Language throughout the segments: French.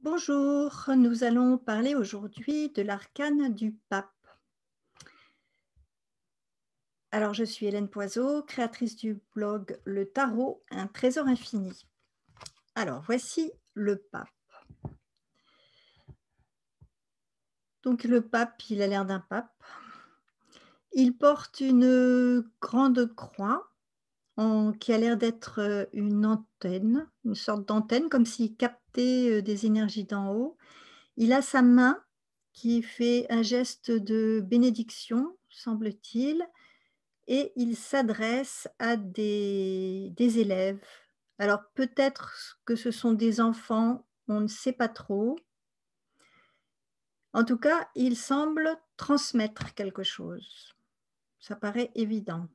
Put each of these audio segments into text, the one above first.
Bonjour, nous allons parler aujourd'hui de l'arcane du pape. Alors, je suis Hélène Poiseau, créatrice du blog Le Tarot, un trésor infini. Alors, voici le pape. Donc, le pape, il a l'air d'un pape. Il porte une grande croix qui a l'air d'être une antenne, une sorte d'antenne, comme s'il captait des énergies d'en haut. Il a sa main qui fait un geste de bénédiction, semble-t-il, et il s'adresse à des élèves. Alors peut-être que ce sont des enfants, on ne sait pas trop. En tout cas, il semble transmettre quelque chose. Ça paraît évident.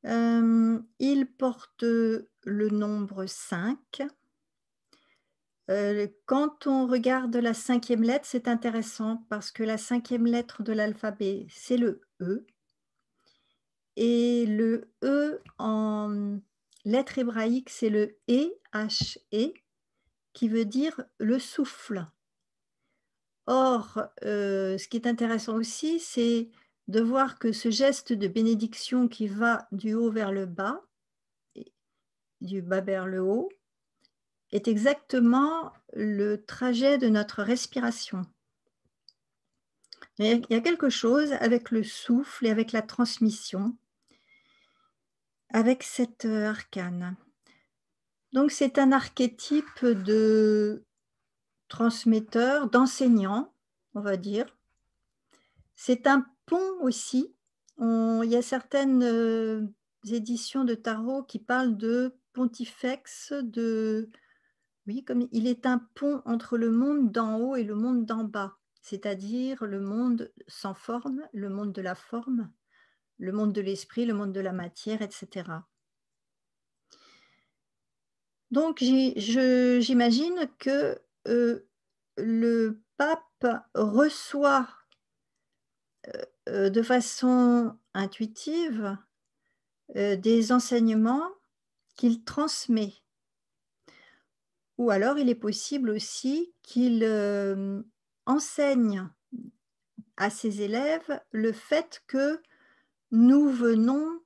Il porte le nombre 5. Quand on regarde la 5e lettre, c'est intéressant parce que la 5e lettre de l'alphabet, c'est le E. Et le E en lettre hébraïque, c'est le He, qui veut dire le souffle. Or, ce qui est intéressant aussi, c'est de voir que ce geste de bénédiction qui va du haut vers le bas, et du bas vers le haut, est exactement le trajet de notre respiration. Il y a quelque chose avec le souffle et avec la transmission, avec cet arcane. Donc c'est un archétype de transmetteur, d'enseignant, on va dire. C'est un pont aussi. Il y a certaines, éditions de tarot qui parlent de pontifex, oui, comme il est un pont entre le monde d'en haut et le monde d'en bas, c'est-à-dire le monde sans forme, le monde de la forme, le monde de l'esprit, le monde de la matière, et cetera. Donc j'imagine que, le pape reçoit, de façon intuitive, des enseignements qu'il transmet. Ou alors il est possible aussi qu'il, enseigne à ses élèves le fait que nous venons,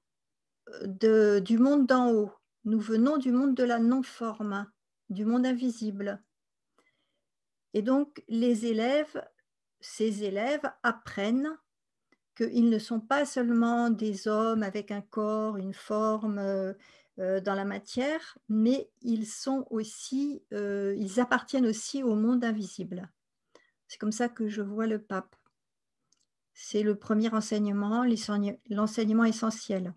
du monde d'en haut. Nous venons du monde de la non-forme, du monde invisible. Et donc les élèves, ces élèves apprennent qu'ils ne sont pas seulement des hommes avec un corps, une forme, dans la matière, mais ils sont aussi, ils appartiennent aussi au monde invisible. C'est comme ça que je vois le pape. C'est le premier enseignement, l'enseignement essentiel.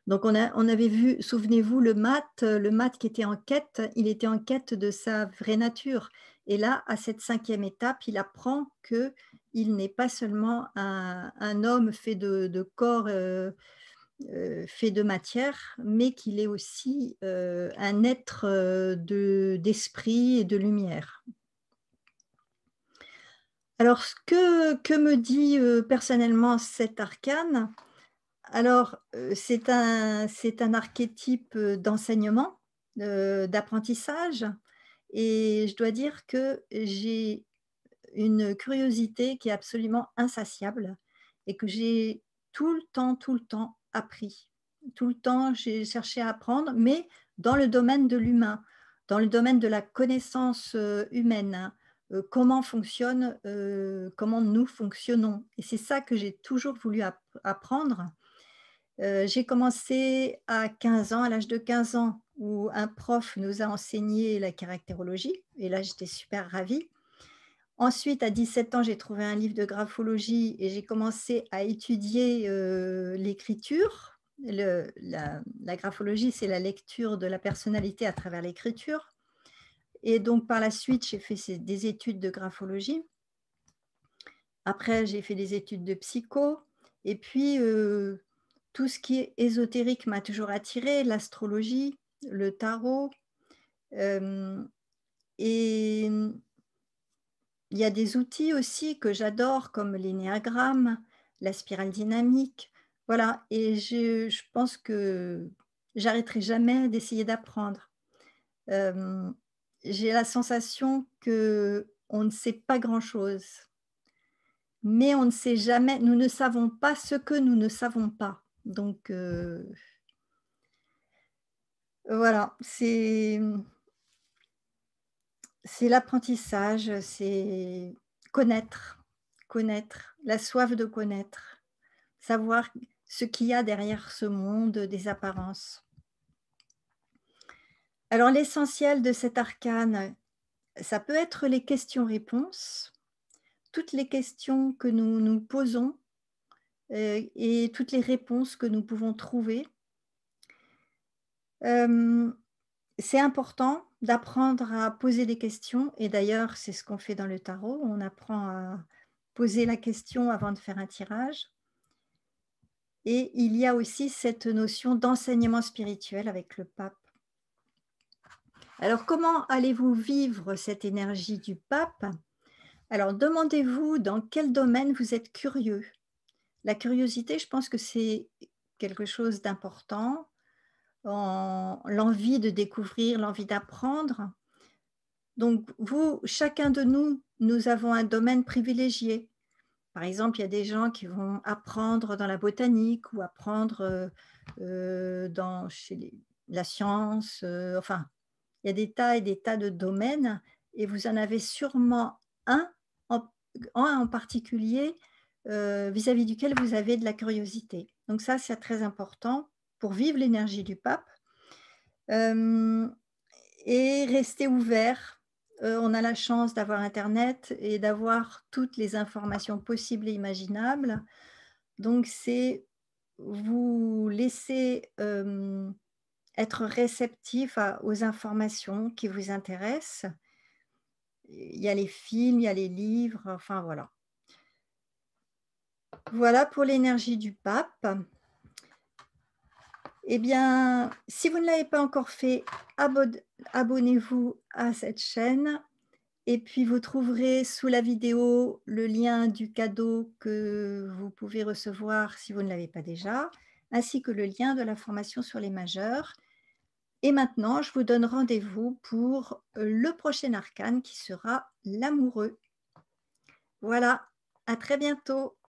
Donc on avait vu, souvenez-vous, le mat qui était en quête, il était en quête de sa vraie nature. Et là, à cette 5e étape, il apprend qu'il n'est pas seulement un homme fait de corps, fait de matière, mais qu'il est aussi, un être, d'esprit et de lumière. Alors que me dit, personnellement cet arcane? Alors, c'est un archétype, d'enseignement, d'apprentissage, et je dois dire que j'ai une curiosité qui est absolument insatiable et que j'ai tout le temps appris. Tout le temps, j'ai cherché à apprendre, mais dans le domaine de l'humain, dans le domaine de la connaissance, humaine, hein, comment nous fonctionnons, et c'est ça que j'ai toujours voulu apprendre. J'ai commencé à 15 ans, à l'âge de 15 ans, où un prof nous a enseigné la caractérologie, et là j'étais super ravie. Ensuite, à 17 ans, j'ai trouvé un livre de graphologie et j'ai commencé à étudier, l'écriture. La graphologie, c'est la lecture de la personnalité à travers l'écriture, et donc par la suite, j'ai fait des études de graphologie. Après, j'ai fait des études de psycho, et puis, tout ce qui est ésotérique m'a toujours attirée, l'astrologie, le tarot, hem et il y a des outils aussi que j'adore comme l'énéagramme, la spirale dynamique, voilà, et je pense que j'arrêterai jamais d'essayer d'apprendre. Hem j'ai la sensation qu'on ne sait pas grand-chose, mais on ne sait jamais nous ne savons pas ce que nous ne savons pas. Donc voilà, c'est l'apprentissage, c'est connaître, connaître, la soif de connaître, savoir ce qu'il y a derrière ce monde des apparences. Alors l'essentiel de cet arcane, ça peut être les questions-réponses, toutes les questions que nous nous posons, et toutes les réponses que nous pouvons trouver. Hem, c'est important d'apprendre à poser des questions et d'ailleurs, c'est ce qu'on fait dans le tarot. On apprend à poser la question avant de faire un tirage et il y a aussi cette notion d'enseignement spirituel avec le pape. Alors comment allez-vous vivre cette énergie du pape? Alors demandez-vous dans quel domaine vous êtes curieux. La curiosité, je pense que c'est quelque chose d'important, l'envie de découvrir, l'envie d'apprendre. Donc vous, chacun de nous, nous avons un domaine privilégié. Par exemple, il y a des gens qui vont apprendre dans la botanique ou apprendre, dans chez la science, enfin, il y a des tas et des tas de domaines et vous en avez sûrement un en un en particulier, vis-à-vis duquel vous avez de la curiosité. Donc ça, c'est très important pour vivre l'énergie du pape. Hem et rester ouvert. On a la chance d'avoir internet et d'avoir toutes les informations possibles et imaginables. Donc c'est vous laisser, être réceptif aux informations qui vous intéressent. Il y a les films, il y a les livres, enfin voilà. Voilà pour l'énergie du pape. Eh bien, si vous ne l'avez pas encore fait, abonnez-vous à cette chaîne et puis vous trouverez sous la vidéo le lien du cadeau que vous pouvez recevoir si vous ne l'avez pas déjà, ainsi que le lien de la formation sur les majeurs. Et maintenant, je vous donne rendez-vous pour le prochain arcane qui sera l'amoureux. Voilà, à très bientôt.